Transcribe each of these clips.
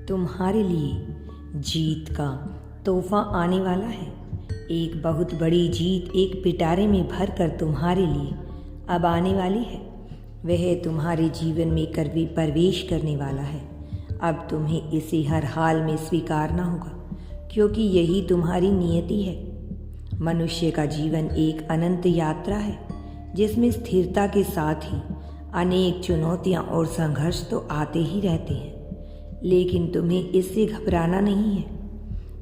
तुम्हारे लिए जीत का तोहफा आने वाला है। एक बहुत बड़ी जीत एक पिटारे में भर कर तुम्हारे लिए अब आने वाली है। वह तुम्हारे जीवन में कभी प्रवेश करने वाला है। अब तुम्हें इसे हर हाल में स्वीकारना होगा, क्योंकि यही तुम्हारी नियति है। मनुष्य का जीवन एक अनंत यात्रा है, जिसमें स्थिरता के साथ ही अनेक चुनौतियां और संघर्ष तो आते ही रहते हैं, लेकिन तुम्हें इससे घबराना नहीं है।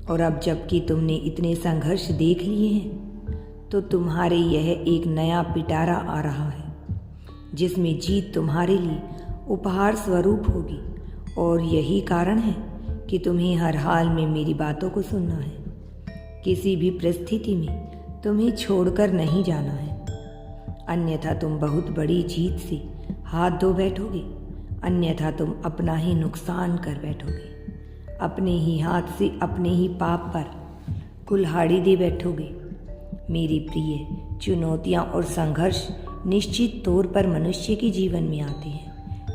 और अब जबकि तुमने इतने संघर्ष देख लिए हैं, तो तुम्हारे यह एक नया पिटारा आ रहा है, जिसमें जीत तुम्हारे लिए उपहार स्वरूप होगी। और यही कारण है कि तुम्हें हर हाल में मेरी बातों को सुनना है। किसी भी परिस्थिति में तुम्हें छोड़कर नहीं जाना है, अन्यथा तुम बहुत बड़ी जीत से हाथ धो बैठोगे। अन्यथा तुम अपना ही नुकसान कर बैठोगे, अपने ही हाथ से अपने ही पाप पर कुल्हाड़ी दे बैठोगे। मेरी प्रिय, चुनौतियाँ और संघर्ष निश्चित तौर पर मनुष्य के जीवन में आते हैं।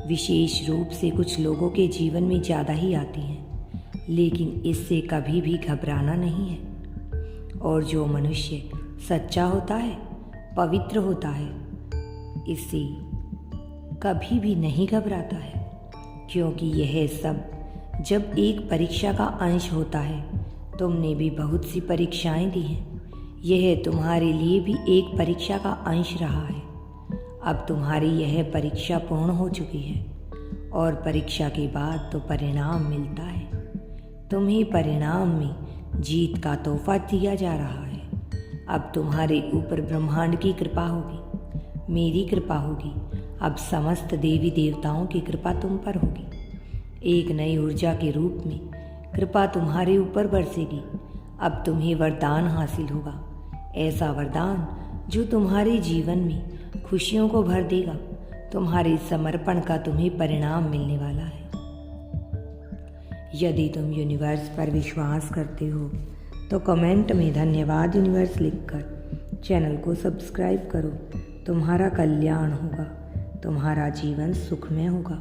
विशेष रूप से कुछ लोगों के जीवन में ज़्यादा ही आती हैं, लेकिन इससे कभी भी घबराना नहीं है। और जो मनुष्य सच्चा होता है, पवित्र होता है, इससे कभी भी नहीं घबराता है, क्योंकि यह सब जब एक परीक्षा का अंश होता है। तुमने भी बहुत सी परीक्षाएं दी हैं, यह तुम्हारे लिए भी एक परीक्षा का अंश रहा है। अब तुम्हारी यह परीक्षा पूर्ण हो चुकी है, और परीक्षा के बाद तो परिणाम मिलता है। तुम्हें परिणाम में जीत का तोहफा दिया जा रहा है। अब तुम्हारे ऊपर ब्रह्मांड की कृपा होगी, मेरी कृपा होगी। अब समस्त देवी देवताओं की कृपा तुम पर होगी। एक नई ऊर्जा के रूप में कृपा तुम्हारे ऊपर बरसेगी। अब तुम्हें वरदान हासिल होगा, ऐसा वरदान जो तुम्हारे जीवन में खुशियों को भर देगा। तुम्हारे समर्पण का तुम्हें परिणाम मिलने वाला है। यदि तुम यूनिवर्स पर विश्वास करते हो, तो कमेंट में धन्यवाद यूनिवर्स लिखकर चैनल को सब्सक्राइब करो। तुम्हारा कल्याण होगा, तुम्हारा जीवन सुखमय होगा।